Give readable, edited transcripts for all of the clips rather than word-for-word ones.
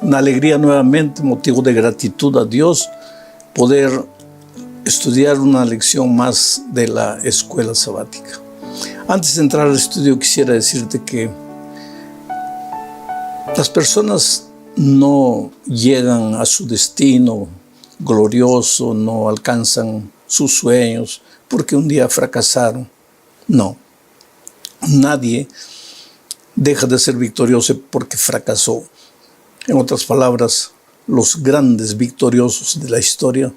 Una alegría nuevamente, motivo de gratitud a Dios, poder estudiar una lección más de la escuela sabática. Antes de entrar al estudio quisiera decirte que las personas no llegan a su destino glorioso, no alcanzan sus sueños porque un día fracasaron. No, nadie deja de ser victorioso porque fracasó. En otras palabras, los grandes victoriosos de la historia,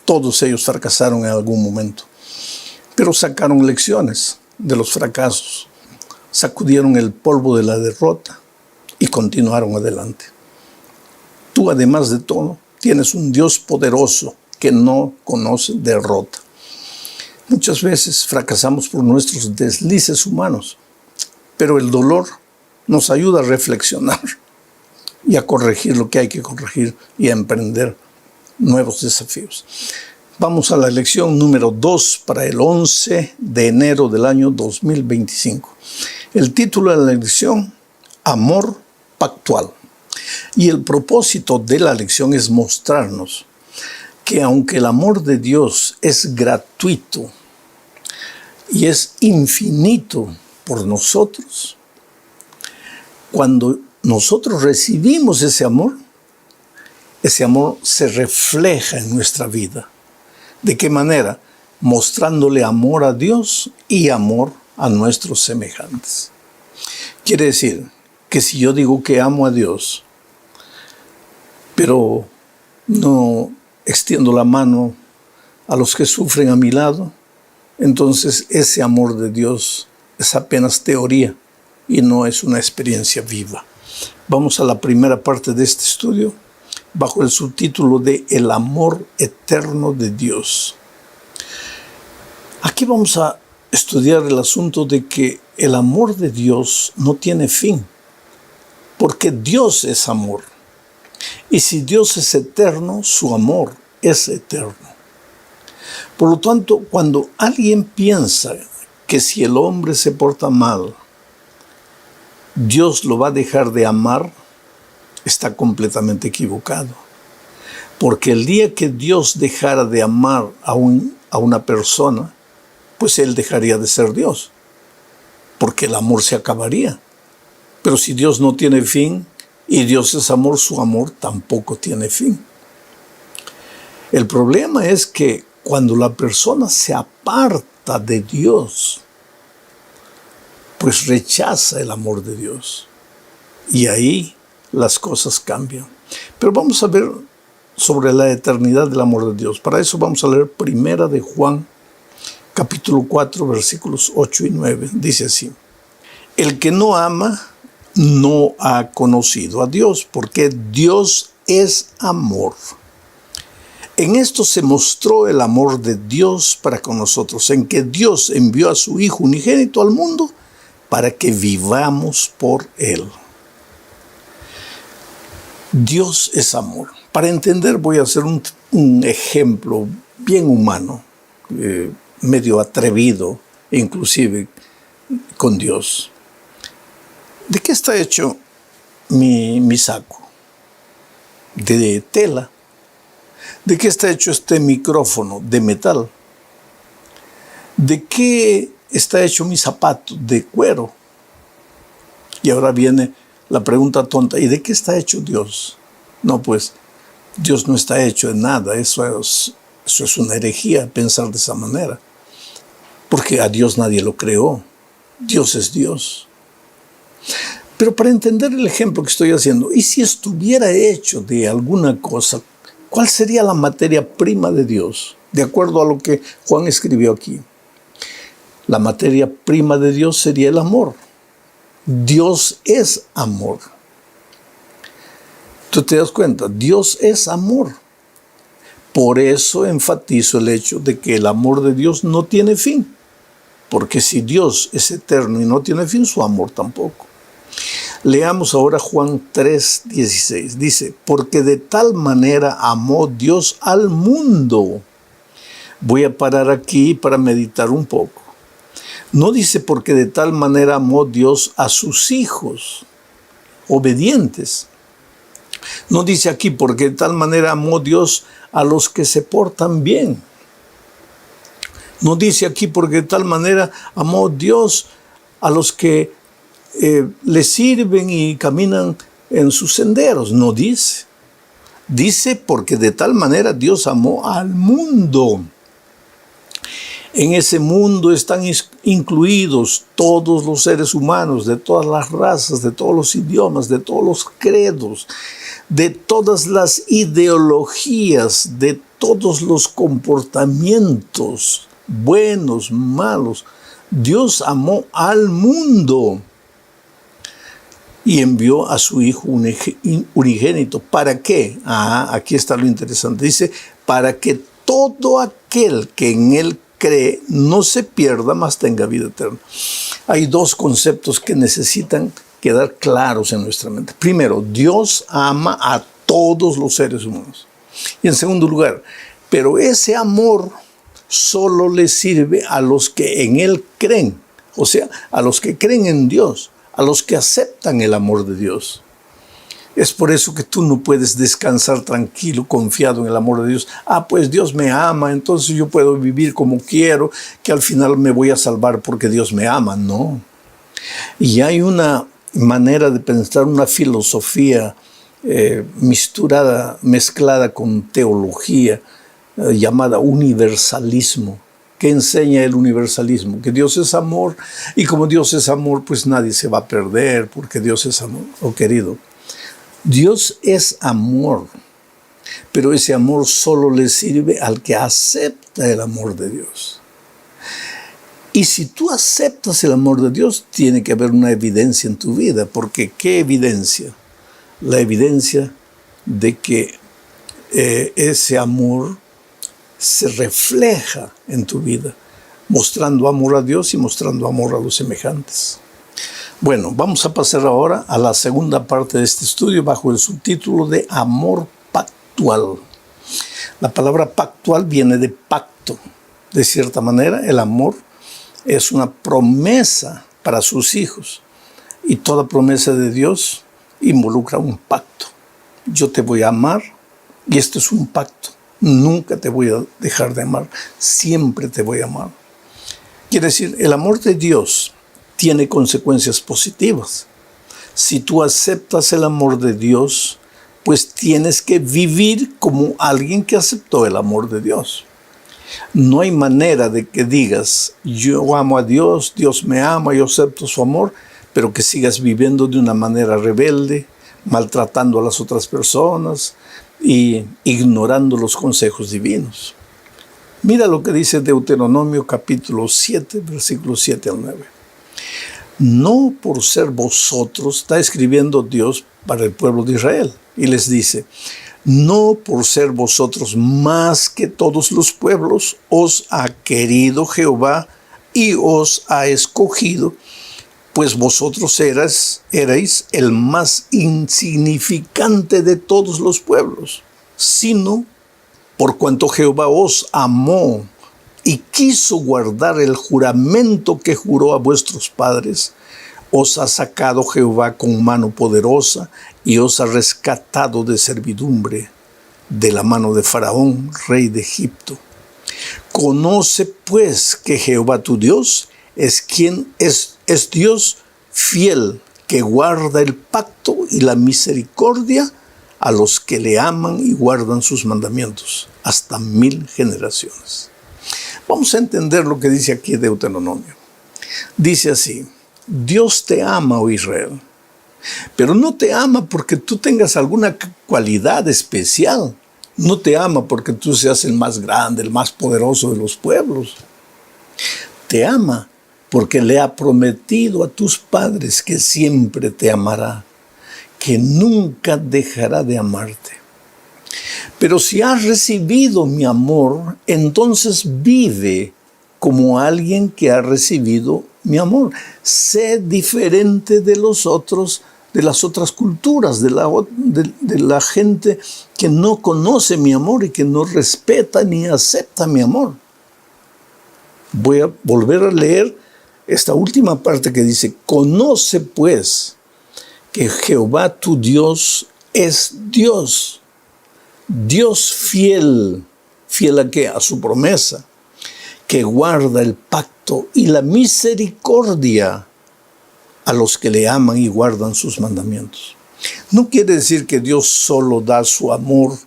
todos ellos fracasaron en algún momento, pero sacaron lecciones de los fracasos, sacudieron el polvo de la derrota y continuaron adelante. Tú, además de todo, tienes un Dios poderoso que no conoce derrota. Muchas veces fracasamos por nuestros deslices humanos, pero el dolor nos ayuda a reflexionar y a corregir lo que hay que corregir y a emprender nuevos desafíos. Vamos a la lección número 2 para el 11 de enero del año 2025. El título de la lección, Amor Pactual. Y el propósito de la lección es mostrarnos que aunque el amor de Dios es gratuito y es infinito por nosotros, cuando nosotros recibimos ese amor se refleja en nuestra vida. ¿De qué manera? Mostrándole amor a Dios y amor a nuestros semejantes. Quiere decir que si yo digo que amo a Dios, pero no extiendo la mano a los que sufren a mi lado, entonces ese amor de Dios es apenas teoría y no es una experiencia viva. Vamos a la primera parte de este estudio bajo el subtítulo de El amor eterno de Dios. Aquí vamos a estudiar el asunto de que el amor de Dios no tiene fin, porque Dios es amor. Y si Dios es eterno, su amor es eterno. Por lo tanto, cuando alguien piensa que si el hombre se porta mal, Dios lo va a dejar de amar, está completamente equivocado. Porque el día que Dios dejara de amar a una persona, pues Él dejaría de ser Dios, porque el amor se acabaría. Pero si Dios no tiene fin y Dios es amor, su amor tampoco tiene fin. El problema es que cuando la persona se aparta de Dios, pues rechaza el amor de Dios. Y ahí las cosas cambian. Pero vamos a ver sobre la eternidad del amor de Dios. Para eso vamos a leer Primera de Juan, capítulo 4, versículos 8 y 9. Dice así: El que no ama no ha conocido a Dios, porque Dios es amor. En esto se mostró el amor de Dios para con nosotros, en que Dios envió a su Hijo unigénito al mundo para que vivamos por Él. Dios es amor. Para entender voy a hacer un ejemplo bien humano, medio atrevido, inclusive con Dios. ¿De qué está hecho mi saco? De tela. ¿De qué está hecho este micrófono? De metal. ¿De qué está hecho mi zapato? De cuero. Y ahora viene la pregunta tonta: ¿y de qué está hecho Dios? No, pues Dios no está hecho de nada. Eso es una herejía pensar de esa manera. Porque a Dios nadie lo creó. Dios es Dios. Pero para entender el ejemplo que estoy haciendo, ¿y si estuviera hecho de alguna cosa? ¿Cuál sería la materia prima de Dios? De acuerdo a lo que Juan escribió aquí. La materia prima de Dios sería el amor. Dios es amor. ¿Tú te das cuenta? Dios es amor. Por eso enfatizo el hecho de que el amor de Dios no tiene fin. Porque si Dios es eterno y no tiene fin, su amor tampoco. Leamos ahora Juan 3:16. Dice: porque de tal manera amó Dios al mundo. Voy a parar aquí para meditar un poco. No dice porque de tal manera amó Dios a sus hijos obedientes, No dice aquí, porque de tal manera amó Dios a los que se portan bien. No dice aquí, porque de tal manera amó Dios a los que le sirven y caminan en sus senderos. No dice. Dice, porque de tal manera Dios amó al mundo. En ese mundo están incluidos todos los seres humanos, de todas las razas, de todos los idiomas, de todos los credos, de todas las ideologías, de todos los comportamientos, buenos, malos. Dios amó al mundo y envió a su Hijo unigénito. ¿Para qué? Aquí está lo interesante. Dice, para que todo aquel que en Él cree no se pierda, mas tenga vida eterna. Hay dos conceptos que necesitan quedar claros en nuestra mente. Primero, Dios ama a todos los seres humanos. Y en segundo lugar, pero ese amor solo le sirve a los que en Él creen. O sea, a los que creen en Dios, a los que aceptan el amor de Dios. Es por eso que tú no puedes descansar tranquilo, confiado en el amor de Dios. Pues Dios me ama, entonces yo puedo vivir como quiero, que al final me voy a salvar porque Dios me ama. No. Y hay una manera de pensar, una filosofía mezclada con teología, llamada universalismo. ¿Qué enseña el universalismo? Que Dios es amor, y como Dios es amor, pues nadie se va a perder, porque Dios es amor. Oh, querido, Dios es amor, pero ese amor solo le sirve al que acepta el amor de Dios. Y si tú aceptas el amor de Dios, tiene que haber una evidencia en tu vida, porque ¿qué evidencia? La evidencia de que ese amor se refleja en tu vida, mostrando amor a Dios y mostrando amor a los semejantes. Bueno, vamos a pasar ahora a la segunda parte de este estudio bajo el subtítulo de amor pactual. La palabra pactual viene de pacto. De cierta manera, el amor es una promesa para sus hijos, y toda promesa de Dios involucra un pacto. Yo te voy a amar, y esto es un pacto. Nunca te voy a dejar de amar, siempre te voy a amar. Quiere decir, el amor de Dios tiene consecuencias positivas. Si tú aceptas el amor de Dios, pues tienes que vivir como alguien que aceptó el amor de Dios. No hay manera de que digas, yo amo a Dios, Dios me ama, yo acepto su amor, pero que sigas viviendo de una manera rebelde, maltratando a las otras personas y ignorando los consejos divinos. Mira lo que dice Deuteronomio capítulo 7, versículos 7 al 9. No por ser vosotros, está escribiendo Dios para el pueblo de Israel, y les dice, no por ser vosotros más que todos los pueblos, os ha querido Jehová y os ha escogido, pues vosotros erais el más insignificante de todos los pueblos, sino por cuanto Jehová os amó y quiso guardar el juramento que juró a vuestros padres, os ha sacado Jehová con mano poderosa y os ha rescatado de servidumbre, de la mano de Faraón, rey de Egipto. Conoce pues que Jehová tu Dios es Dios fiel, que guarda el pacto y la misericordia a los que le aman y guardan sus mandamientos, hasta 1000 generaciones. Vamos a entender lo que dice aquí Deuteronomio. Dice así, Dios te ama, oh Israel, pero no te ama porque tú tengas alguna cualidad especial. No te ama porque tú seas el más grande, el más poderoso de los pueblos. Te ama porque le ha prometido a tus padres que siempre te amará, que nunca dejará de amarte. Pero si has recibido mi amor, entonces vive como alguien que ha recibido mi amor. Sé diferente de los otros, de las otras culturas, de la gente que no conoce mi amor y que no respeta ni acepta mi amor. Voy a volver a leer esta última parte que dice, conoce pues que Jehová tu Dios es Dios. Dios fiel. ¿Fiel a qué? A su promesa, que guarda el pacto y la misericordia a los que le aman y guardan sus mandamientos. No quiere decir que Dios solo da su amor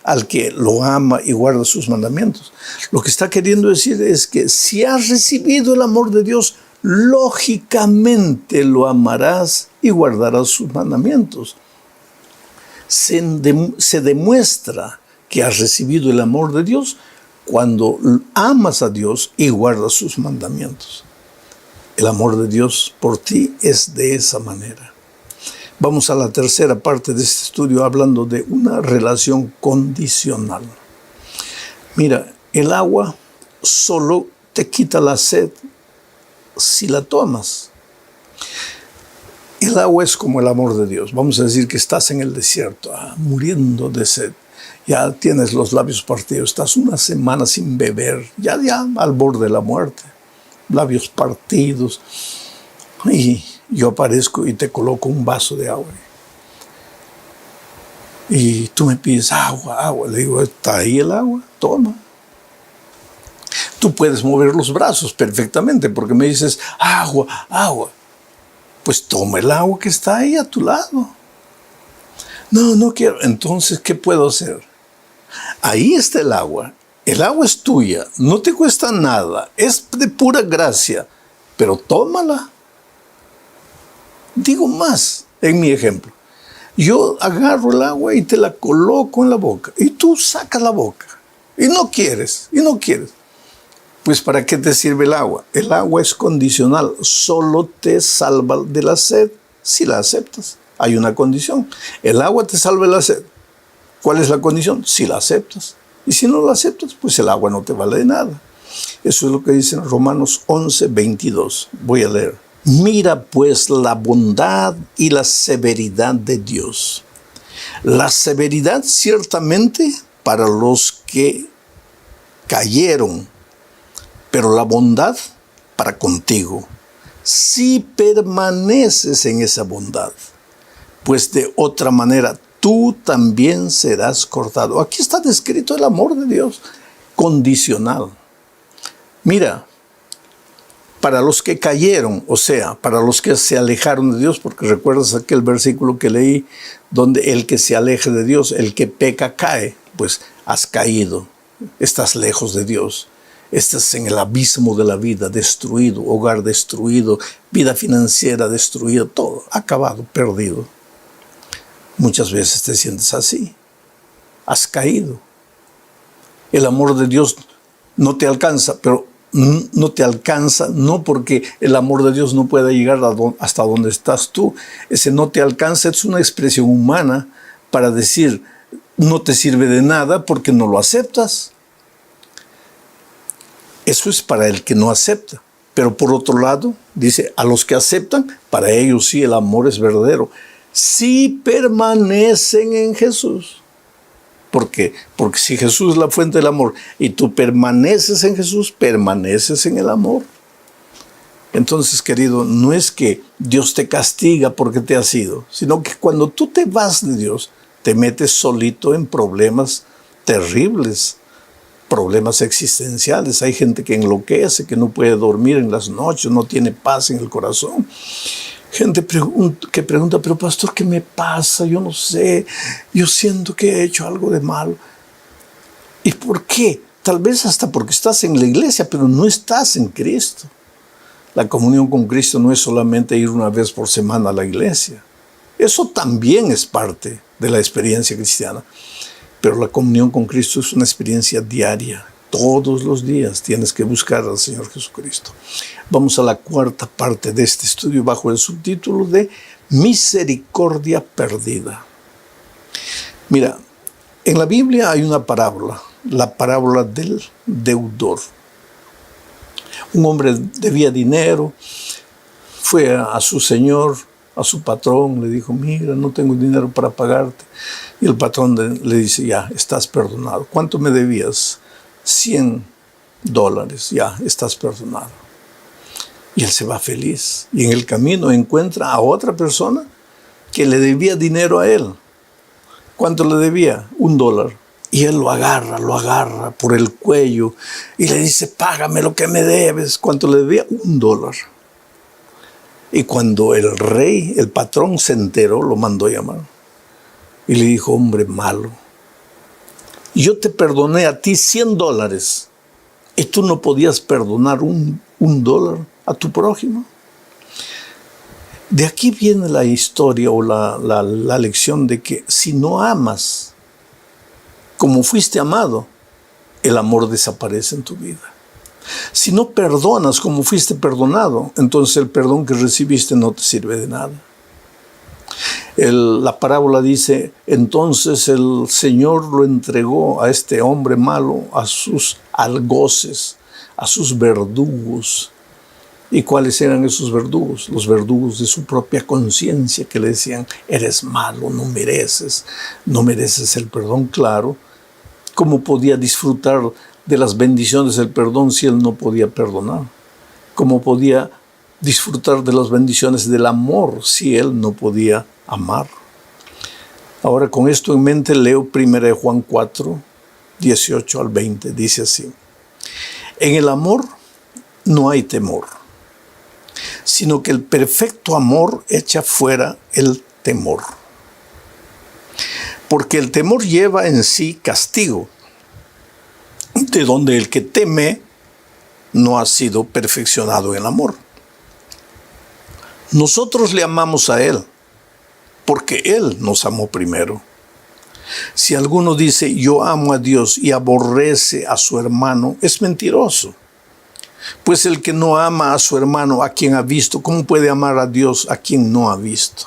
al que lo ama y guarda sus mandamientos. Lo que está queriendo decir es que si has recibido el amor de Dios, lógicamente lo amarás y guardarás sus mandamientos. Se demuestra que has recibido el amor de Dios cuando amas a Dios y guardas sus mandamientos. El amor de Dios por ti es de esa manera. Vamos a la tercera parte de este estudio hablando de una relación condicional. Mira, el agua solo te quita la sed si la tomas. El agua es como el amor de Dios. Vamos a decir que estás en el desierto, muriendo de sed. Ya tienes los labios partidos, estás una semana sin beber, ya al borde de la muerte. Labios partidos. Y yo aparezco y te coloco un vaso de agua. Y tú me pides agua. Le digo, ¿está ahí el agua? Toma. Tú puedes mover los brazos perfectamente porque me dices, agua. Pues toma el agua que está ahí a tu lado. No quiero. Entonces, ¿qué puedo hacer? Ahí está el agua. El agua es tuya. No te cuesta nada. Es de pura gracia. Pero tómala. Digo más en mi ejemplo. Yo agarro el agua y te la coloco en la boca. Y tú sacas la boca. Y no quieres. Pues ¿para qué te sirve el agua? El agua es condicional. Solo te salva de la sed si la aceptas. Hay una condición. El agua te salva de la sed. ¿Cuál es la condición? Si la aceptas. Y si no la aceptas, pues el agua no te vale de nada. Eso es lo que dice en Romanos 11:22. Voy a leer. Mira pues la bondad y la severidad de Dios. La severidad ciertamente para los que cayeron, pero la bondad para contigo, si permaneces en esa bondad, pues de otra manera tú también serás cortado. Aquí está descrito el amor de Dios, condicional. Mira, para los que cayeron, o sea, para los que se alejaron de Dios, porque recuerdas aquel versículo que leí, donde el que se aleje de Dios, el que peca cae, pues has caído, estás lejos de Dios. Estás en el abismo de la vida, destruido, hogar destruido, vida financiera destruida, todo acabado, perdido. Muchas veces te sientes así, has caído. El amor de Dios no te alcanza, pero no te alcanza, no porque el amor de Dios no pueda llegar hasta donde estás tú. Ese no te alcanza es una expresión humana para decir no te sirve de nada porque no lo aceptas. Eso es para el que no acepta. Pero por otro lado, dice, a los que aceptan, para ellos sí el amor es verdadero. Si permanecen en Jesús. ¿Por qué? Porque si Jesús es la fuente del amor y tú permaneces en Jesús, permaneces en el amor. Entonces, querido, no es que Dios te castiga porque te has ido, sino que cuando tú te vas de Dios, te metes solito en problemas terribles, problemas existenciales. Hay gente que enloquece, que no puede dormir en las noches, no tiene paz en el corazón. Gente que pregunta, pero pastor, ¿qué me pasa? Yo no sé, yo siento que he hecho algo de malo. ¿Y por qué? Tal vez hasta porque estás en la iglesia, pero no estás en Cristo. La comunión con Cristo no es solamente ir una vez por semana a la iglesia. Eso también es parte de la experiencia cristiana. Pero la comunión con Cristo es una experiencia diaria. Todos los días tienes que buscar al Señor Jesucristo. Vamos a la cuarta parte de este estudio bajo el subtítulo de Misericordia Perdida. Mira, en la Biblia hay una parábola, la parábola del deudor. Un hombre debía dinero, fue a su señor, a su patrón, le dijo, mira, no tengo dinero para pagarte. Y el patrón le dice, ya, estás perdonado. ¿Cuánto me debías? $100, ya, estás perdonado. Y él se va feliz. Y en el camino encuentra a otra persona que le debía dinero a él. ¿Cuánto le debía? $1. Y él lo agarra por el cuello y le dice, págame lo que me debes. ¿Cuánto le debía? $1. Y cuando el rey, el patrón, se enteró, lo mandó a llamar. Y le dijo, hombre malo, yo te perdoné a ti $100 y tú no podías perdonar un $1 a tu prójimo. De aquí viene la historia o la lección de que si no amas como fuiste amado, el amor desaparece en tu vida. Si no perdonas como fuiste perdonado, entonces el perdón que recibiste no te sirve de nada. La parábola dice, entonces el Señor lo entregó a este hombre malo, a sus algoces, a sus verdugos. ¿Y cuáles eran esos verdugos? Los verdugos de su propia conciencia, que le decían, eres malo, no mereces el perdón. Claro, ¿cómo podía disfrutar de las bendiciones del perdón si él no podía perdonar? ¿Cómo podía disfrutar de las bendiciones del amor si él no podía amar? Ahora, con esto en mente, leo 1 Juan 4, 18 al 20. Dice así, en el amor no hay temor, sino que el perfecto amor echa fuera el temor. Porque el temor lleva en sí castigo, de donde el que teme no ha sido perfeccionado en el amor. Nosotros le amamos a Él, porque Él nos amó primero. Si alguno dice, yo amo a Dios y aborrece a su hermano, es mentiroso. Pues el que no ama a su hermano, a quien ha visto, ¿cómo puede amar a Dios a quien no ha visto?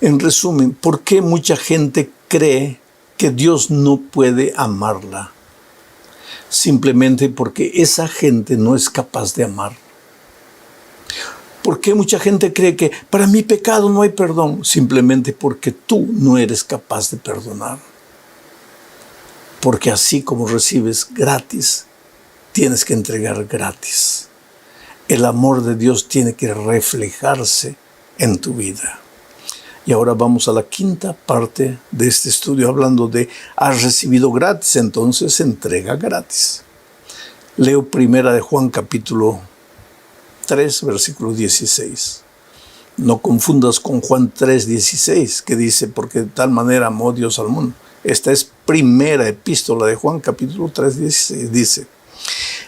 En resumen, ¿por qué mucha gente cree que Dios no puede amarla? Simplemente porque esa gente no es capaz de amar. ¿Por qué mucha gente cree que para mi pecado no hay perdón? Simplemente porque tú no eres capaz de perdonar. Porque así como recibes gratis, tienes que entregar gratis. El amor de Dios tiene que reflejarse en tu vida. Y ahora vamos a la quinta parte de este estudio hablando de has recibido gratis, entonces entrega gratis. Leo 1 Juan capítulo 3, versículo 16. No confundas con Juan 3, 16, que dice, porque de tal manera amó Dios al mundo. Esta es primera epístola de Juan capítulo 3, 16. Dice,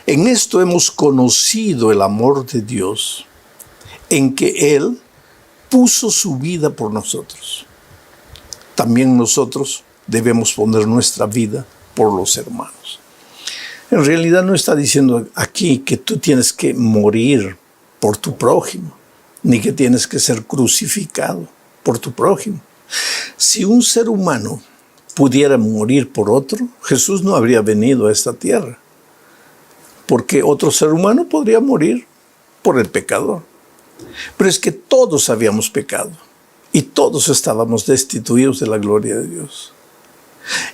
en esto hemos conocido el amor de Dios, en que Él puso su vida por nosotros. También nosotros debemos poner nuestra vida por los hermanos. En realidad no está diciendo aquí que tú tienes que morir por tu prójimo, ni que tienes que ser crucificado por tu prójimo. Si un ser humano pudiera morir por otro, Jesús no habría venido a esta tierra, porque otro ser humano podría morir por el pecador. Pero es que todos habíamos pecado y todos estábamos destituidos de la gloria de Dios.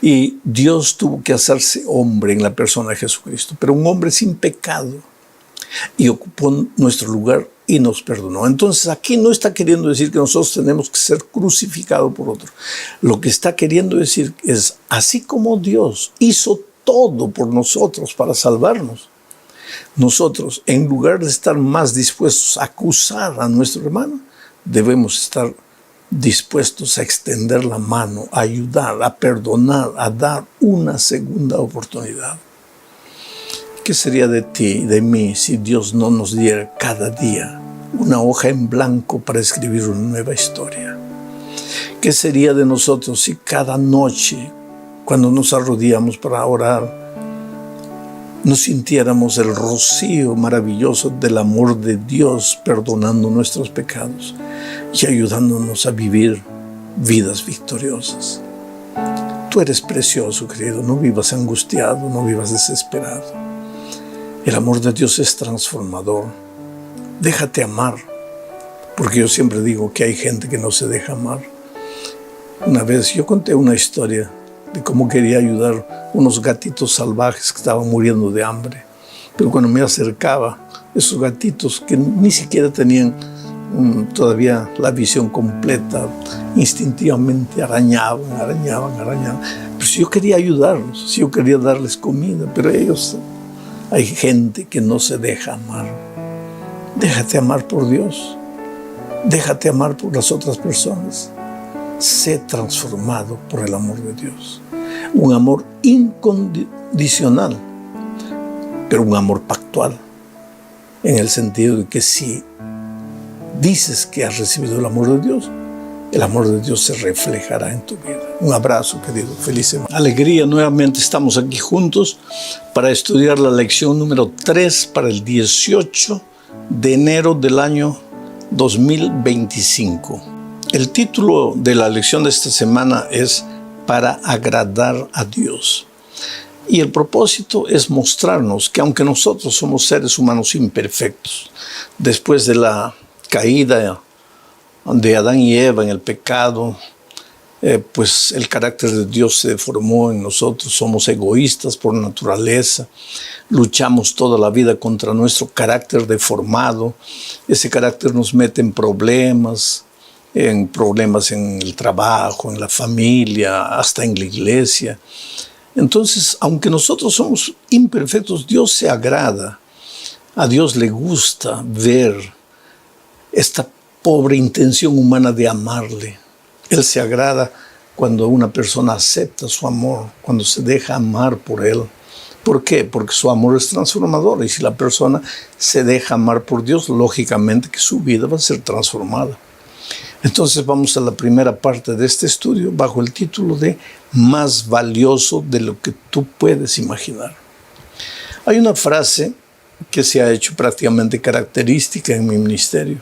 Y Dios tuvo que hacerse hombre en la persona de Jesucristo, pero un hombre sin pecado, y ocupó nuestro lugar y nos perdonó. Entonces aquí no está queriendo decir que nosotros tenemos que ser crucificados por otro. Lo que está queriendo decir es, así como Dios hizo todo por nosotros para salvarnos, nosotros, en lugar de estar más dispuestos a acusar a nuestro hermano, debemos estar dispuestos a extender la mano, a ayudar, a perdonar, a dar una segunda oportunidad. ¿Qué sería de ti y de mí si Dios no nos diera cada día una hoja en blanco para escribir una nueva historia? ¿Qué sería de nosotros si cada noche, cuando nos arrodillamos para orar, nos sintiéramos el rocío maravilloso del amor de Dios perdonando nuestros pecados y ayudándonos a vivir vidas victoriosas? Tú eres precioso, querido. No vivas angustiado, no vivas desesperado. El amor de Dios es transformador. Déjate amar, porque yo siempre digo que hay gente que no se deja amar. Una vez yo conté una historia de cómo quería ayudar unos gatitos salvajes que estaban muriendo de hambre. Pero cuando me acercaba, esos gatitos que ni siquiera tenían todavía la visión completa, instintivamente arañaban. Pero si yo quería ayudarlos, si yo quería darles comida, pero ellos, hay gente que no se deja amar. Déjate amar por Dios, déjate amar por las otras personas. Sé transformado por el amor de Dios. Un amor incondicional, pero un amor pactual, en el sentido de que si dices que has recibido el amor de Dios se reflejará en tu vida. Un abrazo, querido. Feliz semana. Alegría, nuevamente estamos aquí juntos para estudiar la lección número 3 para el 18 de enero del año 2025. El título de la lección de esta semana es Para agradar a Dios. Y el propósito es mostrarnos que aunque nosotros somos seres humanos imperfectos, después de la caída de Adán y Eva en el pecado, pues el carácter de Dios se deformó en nosotros. Somos egoístas por naturaleza, luchamos toda la vida contra nuestro carácter deformado. Ese carácter nos mete en problemas en el trabajo, en la familia, hasta en la iglesia. Entonces, aunque nosotros somos imperfectos, Dios se agrada. A Dios le gusta ver esta pobre intención humana de amarle. Él se agrada cuando una persona acepta su amor, cuando se deja amar por Él. ¿Por qué? Porque su amor es transformador. Y si la persona se deja amar por Dios, lógicamente que su vida va a ser transformada. Entonces vamos a la primera parte de este estudio bajo el título de Más valioso de lo que tú puedes imaginar. Hay una frase que se ha hecho prácticamente característica en mi ministerio.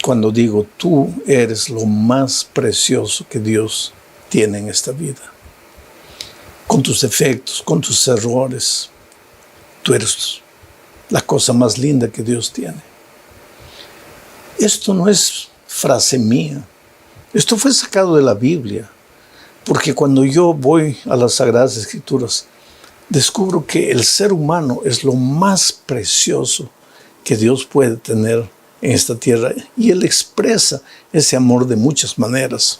Cuando digo, tú eres lo más precioso que Dios tiene en esta vida. Con tus defectos, con tus errores, tú eres la cosa más linda que Dios tiene. Esto no es frase mía. Esto fue sacado de la Biblia. Porque cuando yo voy a las Sagradas Escrituras, descubro que el ser humano es lo más precioso que Dios puede tener en esta tierra. Y Él expresa ese amor de muchas maneras.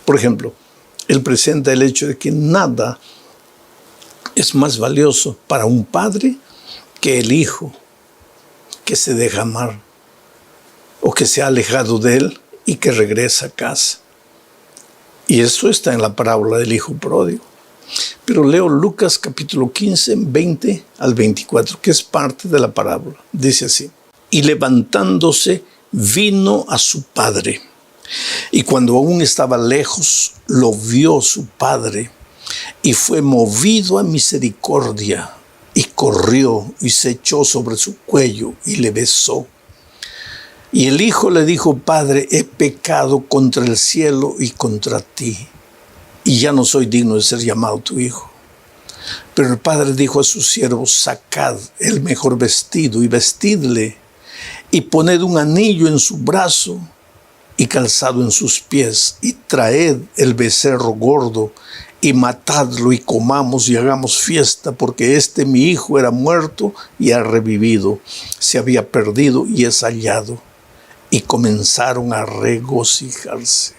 Por ejemplo, Él presenta el hecho de que nada es más valioso para un padre que el hijo que se deja amar, o que se ha alejado de Él y que regresa a casa. Y eso está en la parábola del hijo pródigo. Pero leo Lucas capítulo 15, 20 al 24, que es parte de la parábola. Dice así: y levantándose, vino a su padre. Y cuando aún estaba lejos, lo vio su padre, y fue movido a misericordia, y corrió y se echó sobre su cuello y le besó. Y el hijo le dijo: Padre, he pecado contra el cielo y contra ti, y ya no soy digno de ser llamado tu hijo. Pero el padre dijo a sus siervos: sacad el mejor vestido y vestidle, y poned un anillo en su brazo y calzado en sus pies, y traed el becerro gordo y matadlo, y comamos y hagamos fiesta, porque mi hijo era muerto y ha revivido, se había perdido y es hallado. Y comenzaron a regocijarse.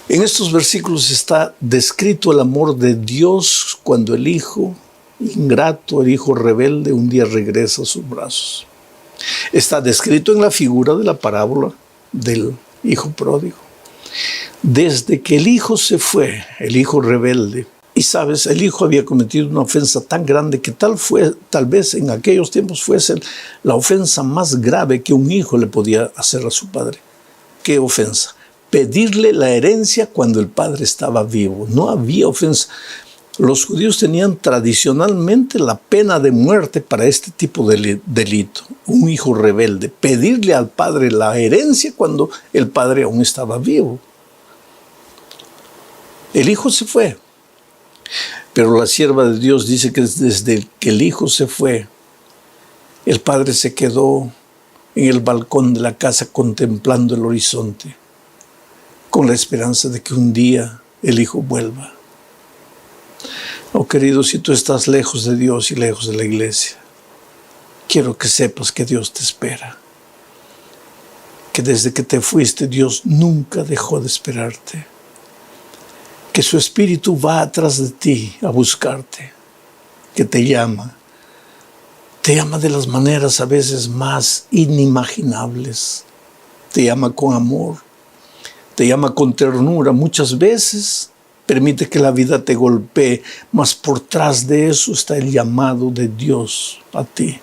En estos versículos está descrito el amor de Dios cuando el hijo ingrato, el hijo rebelde, un día regresa a sus brazos. Está descrito en la figura de la parábola del hijo pródigo. Desde que el hijo se fue, el hijo rebelde, y sabes, el hijo había cometido una ofensa tan grande que tal vez en aquellos tiempos fuese la ofensa más grave que un hijo le podía hacer a su padre. ¿Qué ofensa? Pedirle la herencia cuando el padre estaba vivo. No había ofensa. Los judíos tenían tradicionalmente la pena de muerte para este tipo de delito. Un hijo rebelde, pedirle al padre la herencia cuando el padre aún estaba vivo. El hijo se fue. Pero la sierva de Dios dice que desde que el hijo se fue, el padre se quedó en el balcón de la casa contemplando el horizonte, con la esperanza de que un día el hijo vuelva. Oh querido, si tú estás lejos de Dios y lejos de la iglesia, quiero que sepas que Dios te espera. que desde que te fuiste Dios nunca dejó de esperarte, que su espíritu va atrás de ti a buscarte, que te llama de las maneras a veces más inimaginables, te llama con amor, te llama con ternura, muchas veces permite que la vida te golpee, mas por tras de eso está el llamado de Dios a ti.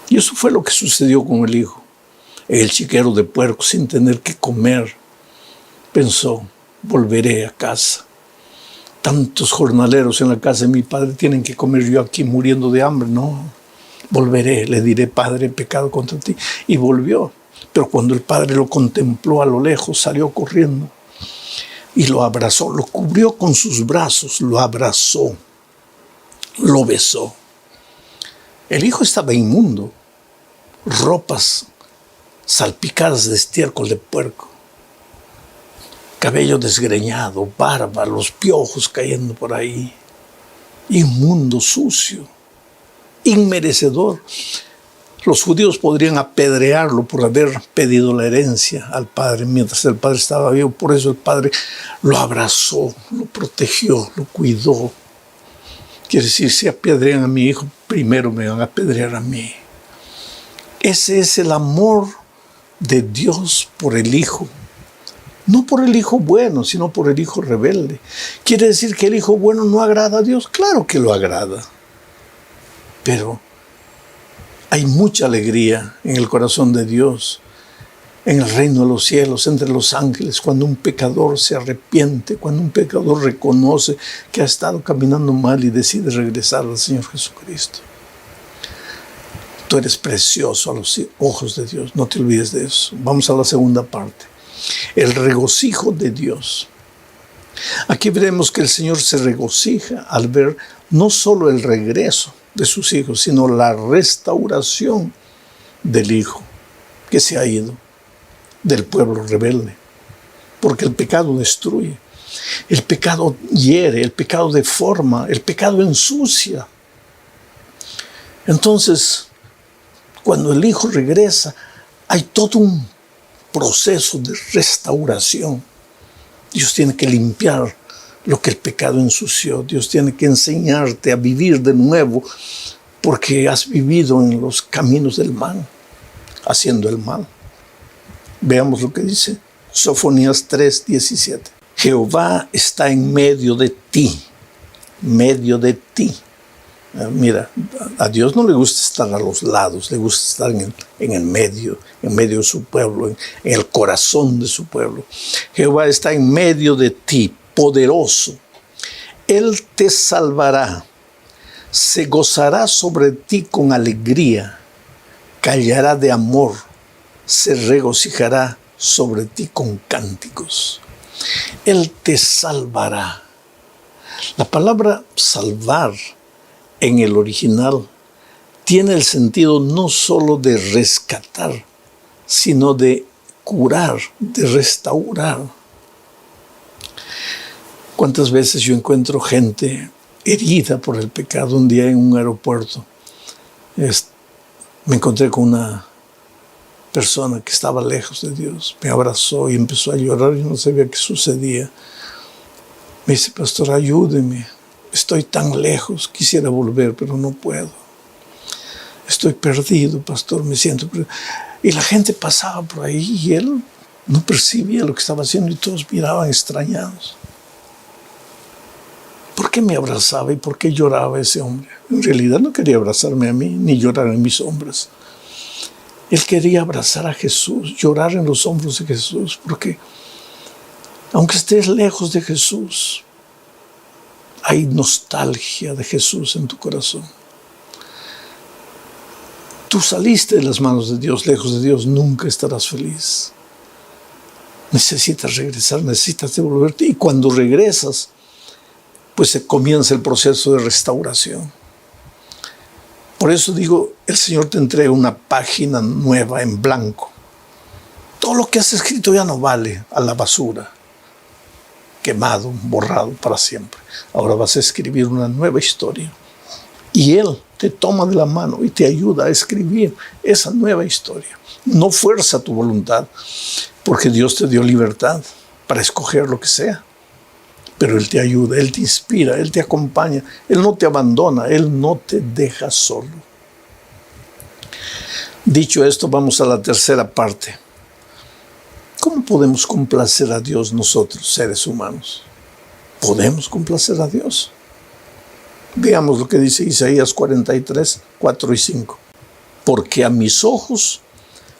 Y eso fue lo que sucedió con el hijo. El chiquero de puerco, sin tener que comer, pensó, volveré a casa. Tantos jornaleros en la casa de mi padre tienen que comer, yo aquí muriendo de hambre. No, volveré, le diré, Padre, he pecado contra ti. Y volvió. Pero cuando el padre lo contempló a lo lejos, salió corriendo y lo abrazó, lo cubrió con sus brazos, lo abrazó, lo besó. El hijo estaba inmundo, ropas salpicadas de estiércol de puerco, cabello desgreñado, barba, los piojos cayendo por ahí, inmundo, sucio, inmerecedor. Los judíos podrían apedrearlo por haber pedido la herencia al padre mientras el padre estaba vivo. Por eso el padre lo abrazó, lo protegió, lo cuidó. Quiere decir, si apedrean a mi hijo, primero me van a apedrear a mí. Ese es el amor de Dios por el hijo. No por el hijo bueno, sino por el hijo rebelde. ¿Quiere decir que el hijo bueno no agrada a Dios? Claro que lo agrada. Pero hay mucha alegría en el corazón de Dios, en el reino de los cielos, entre los ángeles, cuando un pecador se arrepiente, cuando un pecador reconoce que ha estado caminando mal y decide regresar al Señor Jesucristo. Tú eres precioso a los ojos de Dios, no te olvides de eso. Vamos a la segunda parte. El regocijo de Dios. Aquí veremos que el Señor se regocija al ver no solo el regreso de sus hijos, sino la restauración del hijo que se ha ido, del pueblo rebelde. Porque el pecado destruye, el pecado hiere, el pecado deforma, el pecado ensucia. Entonces, cuando el hijo regresa, hay todo un proceso de restauración. Dios tiene que limpiar lo que el pecado ensució. Dios tiene que enseñarte a vivir de nuevo porque has vivido en los caminos del mal, haciendo el mal. Veamos lo que dice Sofonías 3:17. Jehová está en medio de ti, medio de ti. Mira, a Dios no le gusta estar a los lados, le gusta estar en el medio de su pueblo, en el corazón de su pueblo. Jehová está en medio de ti, poderoso. Él te salvará, se gozará sobre ti con alegría, callará de amor, se regocijará sobre ti con cánticos. Él te salvará. La palabra salvar en el original tiene el sentido no solo de rescatar, sino de curar, de restaurar. ¿Cuántas veces yo encuentro gente herida por el pecado? Un día en un aeropuerto me encontré con una persona que estaba lejos de Dios. Me abrazó y empezó a llorar y no sabía qué sucedía. Me dice, pastor, ayúdeme. Estoy tan lejos, quisiera volver, pero no puedo. Estoy perdido, pastor, me siento perdido. Y la gente pasaba por ahí y él no percibía lo que estaba haciendo y todos miraban extrañados. ¿Por qué me abrazaba y por qué lloraba ese hombre? En realidad no quería abrazarme a mí ni llorar en mis hombros. Él quería abrazar a Jesús, llorar en los hombros de Jesús, porque aunque estés lejos de Jesús, hay nostalgia de Jesús en tu corazón. Tú saliste de las manos de Dios, lejos de Dios, nunca estarás feliz. Necesitas regresar, necesitas devolverte. Y cuando regresas, pues se comienza el proceso de restauración. Por eso digo, el Señor te entrega una página nueva en blanco. Todo lo que has escrito ya no vale, a la basura. Quemado, borrado para siempre. Ahora vas a escribir una nueva historia. Y Él te toma de la mano y te ayuda a escribir esa nueva historia. No fuerza tu voluntad, porque Dios te dio libertad para escoger lo que sea. Pero Él te ayuda, Él te inspira, Él te acompaña, Él no te abandona, Él no te deja solo. Dicho esto, vamos a la tercera parte. ¿Cómo podemos complacer a Dios nosotros, seres humanos? ¿Podemos complacer a Dios? Veamos lo que dice Isaías 43, 4 y 5. Porque a mis ojos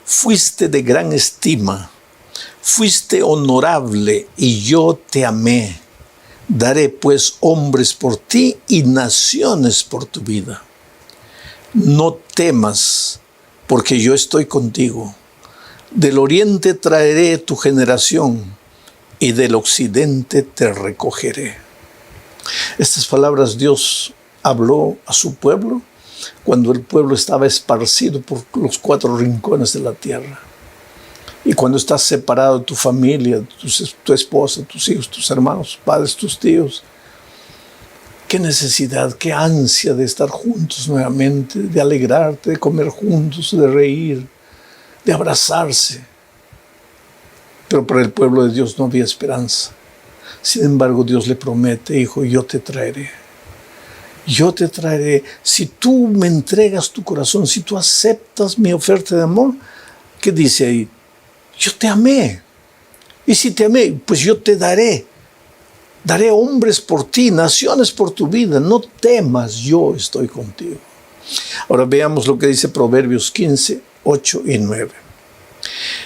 fuiste de gran estima, fuiste honorable y yo te amé. Daré pues hombres por ti y naciones por tu vida. No temas, porque yo estoy contigo. Del oriente traeré tu generación y del occidente te recogeré. Estas palabras Dios habló a su pueblo cuando el pueblo estaba esparcido por los 4 rincones de la tierra. Y cuando estás separado de tu familia, tu esposa, tus hijos, tus hermanos, padres, tus tíos, qué necesidad, qué ansia de estar juntos nuevamente, de alegrarte, de comer juntos, de reír, de abrazarse. Pero para el pueblo de Dios no había esperanza. Sin embargo, Dios le promete, hijo, yo te traeré. Yo te traeré. Si tú me entregas tu corazón, si tú aceptas mi oferta de amor, ¿qué dice ahí? Yo te amé. Y si te amé, pues yo te daré. Daré hombres por ti, naciones por tu vida. No temas, yo estoy contigo. Ahora veamos lo que dice Proverbios 15, 8 y 9.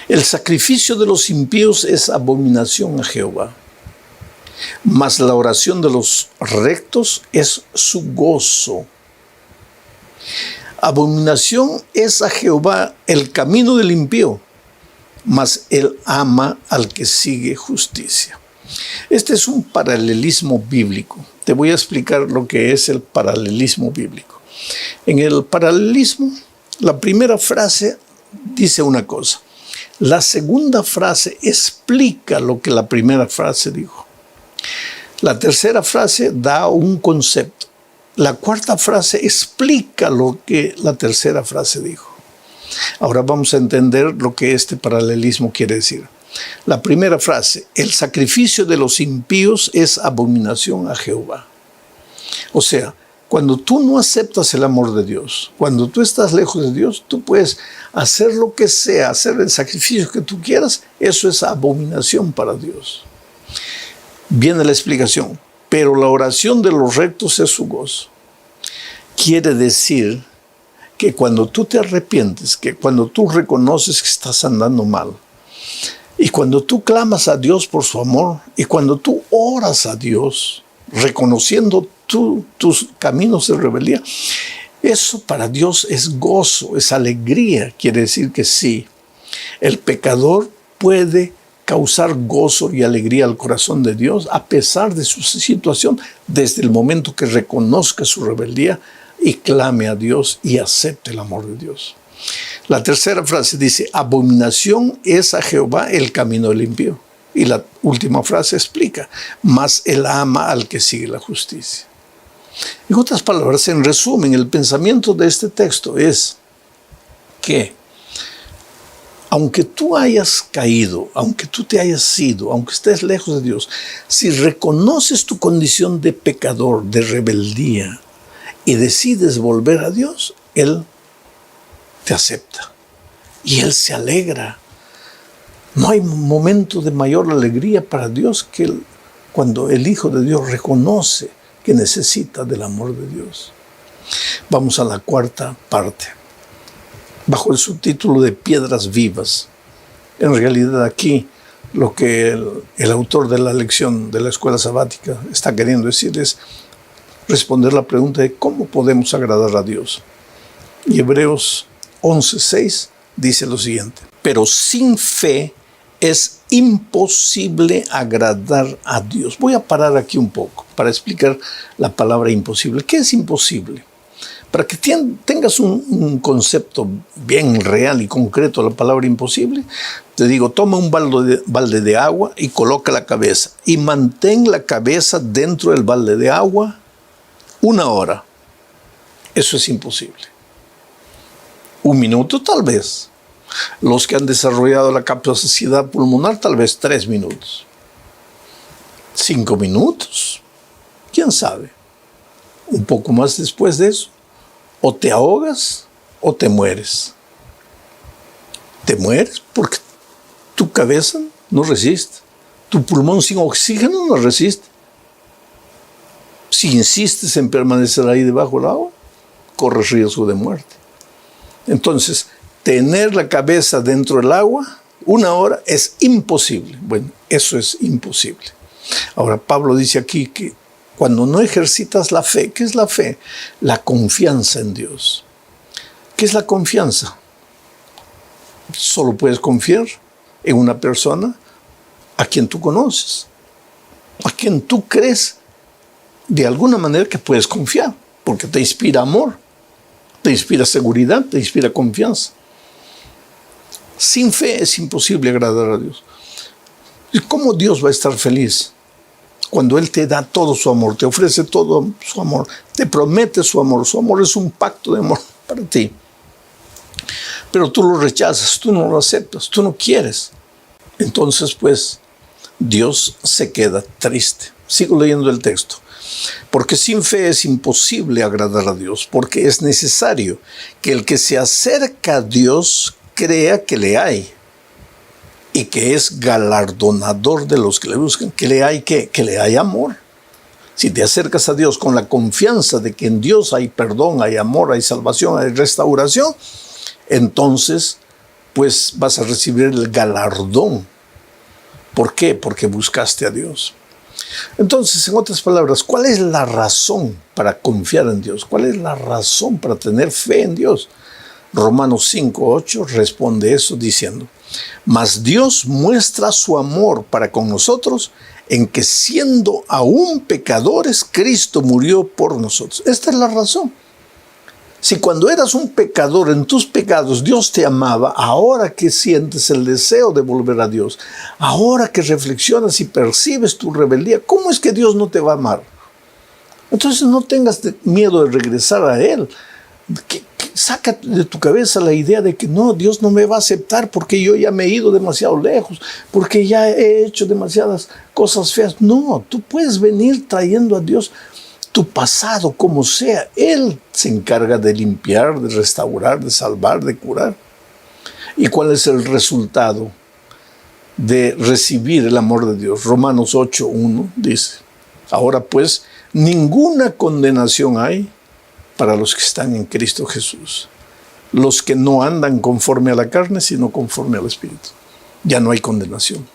El sacrificio de los impíos es abominación a Jehová, mas la oración de los rectos es su gozo. Abominación es a Jehová el camino del impío, mas él ama al que sigue justicia. Este es un paralelismo bíblico. Te voy a explicar lo que es el paralelismo bíblico. En el paralelismo, la primera frase dice una cosa. La segunda frase explica lo que la primera frase dijo. La tercera frase da un concepto. La cuarta frase explica lo que la tercera frase dijo. Ahora vamos a entender lo que este paralelismo quiere decir. La primera frase, el sacrificio de los impíos es abominación a Jehová. O sea, cuando tú no aceptas el amor de Dios, cuando tú estás lejos de Dios, tú puedes hacer lo que sea, hacer el sacrificio que tú quieras, eso es abominación para Dios. Viene la explicación, pero la oración de los rectos es su gozo. Quiere decir que cuando tú te arrepientes, que cuando tú reconoces que estás andando mal, y cuando tú clamas a Dios por su amor, y cuando tú oras a Dios, reconociendo tus caminos de rebeldía, eso para Dios es gozo, es alegría. Quiere decir que sí, el pecador puede causar gozo y alegría al corazón de Dios a pesar de su situación, desde el momento que reconozca su rebeldía y clame a Dios y acepte el amor de Dios. La tercera frase dice, abominación es a Jehová el camino del impío. Y la última frase explica, mas él ama al que sigue la justicia. En otras palabras, en resumen, el pensamiento de este texto es que aunque tú hayas caído, aunque tú te hayas ido, aunque estés lejos de Dios, si reconoces tu condición de pecador, de rebeldía, y decides volver a Dios, Él te acepta y Él se alegra. No hay momento de mayor alegría para Dios que cuando el Hijo de Dios reconoce que necesita del amor de Dios. Vamos a la cuarta parte. Bajo el subtítulo de Piedras Vivas. En realidad aquí lo que el autor de la lección de la escuela sabática está queriendo decir es responder la pregunta de cómo podemos agradar a Dios. Y Hebreos 11:6 dice lo siguiente: pero sin fe es imposible agradar a Dios. Voy a parar aquí un poco para explicar la palabra imposible. ¿Qué es imposible? Para que tengas un concepto bien real y concreto de la palabra imposible, te digo, toma un balde de agua y coloca la cabeza y mantén la cabeza dentro del balde de agua 1 hora. Eso es imposible. 1 minuto tal vez. Los que han desarrollado la capacidad pulmonar tal vez 3 minutos. 5 minutos. ¿Quién sabe? Un poco más después de eso. O te ahogas o te mueres. Te mueres porque tu cabeza no resiste. Tu pulmón sin oxígeno no resiste. Si insistes en permanecer ahí debajo del agua, corres riesgo de muerte. Entonces, tener la cabeza dentro del agua 1 hora es imposible. Bueno, eso es imposible. Ahora, Pablo dice aquí que cuando no ejercitas la fe, ¿qué es la fe? La confianza en Dios. ¿Qué es la confianza? Solo puedes confiar en una persona a quien tú conoces, a quien tú crees de alguna manera que puedes confiar, porque te inspira amor, te inspira seguridad, te inspira confianza. Sin fe es imposible agradar a Dios. ¿Y cómo Dios va a estar feliz cuando Él te da todo su amor, te ofrece todo su amor, te promete su amor? Su amor es un pacto de amor para ti. Pero tú lo rechazas, tú no lo aceptas, tú no quieres. Entonces, pues, Dios se queda triste. Sigo leyendo el texto. Porque sin fe es imposible agradar a Dios, porque es necesario que el que se acerca a Dios crea que le hay y que es galardonador de los que le buscan, que le hay amor. Si te acercas a Dios con la confianza de que en Dios hay perdón, hay amor, hay salvación, hay restauración, entonces pues vas a recibir el galardón. ¿Por qué? Porque buscaste a Dios. Entonces, en otras palabras, ¿cuál es la razón para confiar en Dios? ¿Cuál es la razón para tener fe en Dios? Romanos 5:8 responde eso diciendo: mas Dios muestra su amor para con nosotros en que siendo aún pecadores, Cristo murió por nosotros. Esta es la razón. Si cuando eras un pecador en tus pecados Dios te amaba, ahora que sientes el deseo de volver a Dios, ahora que reflexionas y percibes tu rebeldía, ¿cómo es que Dios no te va a amar? Entonces no tengas miedo de regresar a Él. Saca de tu cabeza la idea de que no, Dios no me va a aceptar porque yo ya me he ido demasiado lejos, porque ya he hecho demasiadas cosas feas. No, tú puedes venir trayendo a Dios tu pasado, como sea. Él se encarga de limpiar, de restaurar, de salvar, de curar. ¿Y cuál es el resultado de recibir el amor de Dios? Romanos 8:1 dice: ahora pues, ninguna condenación hay para los que están en Cristo Jesús, los que no andan conforme a la carne, sino conforme al Espíritu. Ya no hay condenación.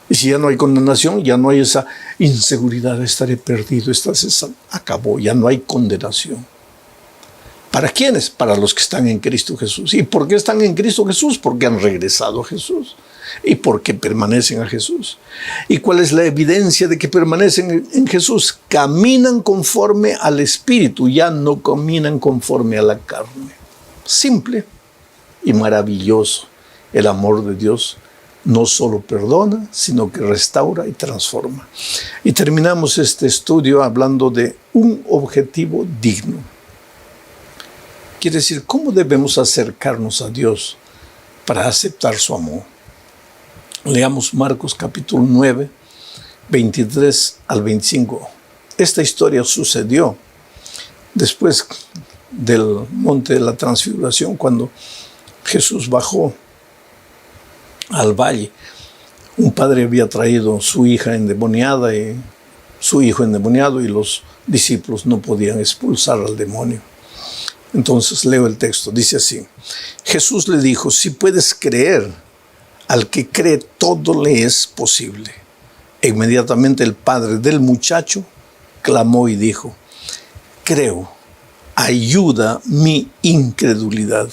Y si ya no hay condenación, ya no hay esa inseguridad, estaré perdido, acabó, ya no hay condenación. ¿Para quiénes? Para los que están en Cristo Jesús. ¿Y por qué están en Cristo Jesús? Porque han regresado a Jesús y porque permanecen a Jesús. ¿Y cuál es la evidencia de que permanecen en Jesús? Caminan conforme al Espíritu, ya no caminan conforme a la carne. Simple y maravilloso. El amor de Dios no solo perdona, sino que restaura y transforma. Y terminamos este estudio hablando de un objetivo digno. Quiere decir, ¿cómo debemos acercarnos a Dios para aceptar su amor? Leamos Marcos capítulo 9, 23 al 25. Esta historia sucedió después del monte de la transfiguración, cuando Jesús bajó al valle. Un padre había traído su hija endemoniada y su hijo endemoniado, y los discípulos no podían expulsar al demonio. Entonces leo el texto, dice así: Jesús le dijo: si puedes creer, al que cree todo le es posible. E inmediatamente el padre del muchacho clamó y dijo: creo, ayuda mi incredulidad.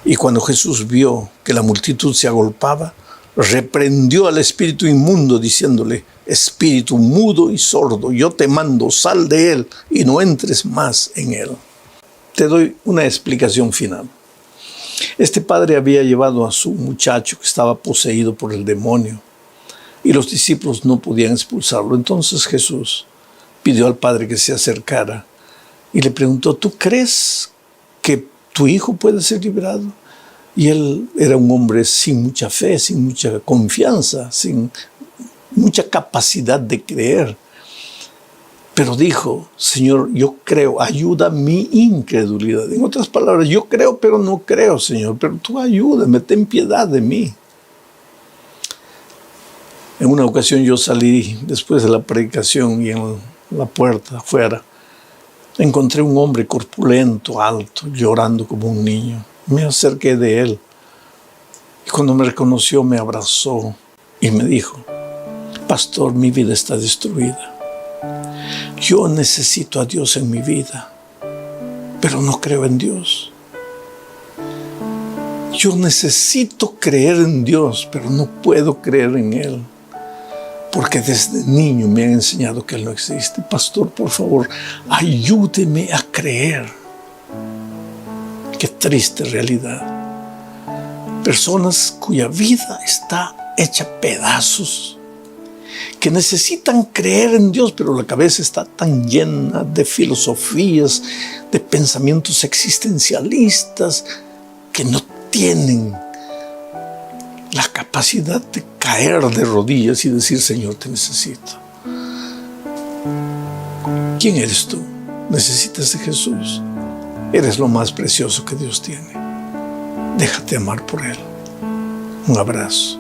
Y cuando Jesús vio que la multitud se agolpaba, reprendió al espíritu inmundo, diciéndole: espíritu mudo y sordo, yo te mando, sal de él y no entres más en él. Te doy una explicación final. Este padre había llevado a su muchacho que estaba poseído por el demonio y los discípulos no podían expulsarlo. Entonces Jesús pidió al padre que se acercara y le preguntó, ¿tú crees que tu hijo puede ser liberado? Y él era un hombre sin mucha fe, sin mucha confianza, sin mucha capacidad de creer. Pero dijo, Señor, yo creo, ayuda mi incredulidad. En otras palabras, yo creo, pero no creo, Señor, pero tú ayúdame, ten piedad de mí. En una ocasión yo salí después de la predicación y en la puerta afuera encontré un hombre corpulento, alto, llorando como un niño. Me acerqué de él y cuando me reconoció me abrazó y me dijo, pastor, mi vida está destruida. Yo necesito a Dios en mi vida, pero no creo en Dios. Yo necesito creer en Dios, pero no puedo creer en Él, porque desde niño me han enseñado que Él no existe. Pastor, por favor, ayúdeme a creer. Qué triste realidad. Personas cuya vida está hecha pedazos, que necesitan creer en Dios, pero la cabeza está tan llena de filosofías, de pensamientos existencialistas, que no tienen la capacidad de caer de rodillas y decir, Señor, te necesito. ¿Quién eres tú? Necesitas de Jesús. Eres lo más precioso que Dios tiene. Déjate amar por Él. Un abrazo.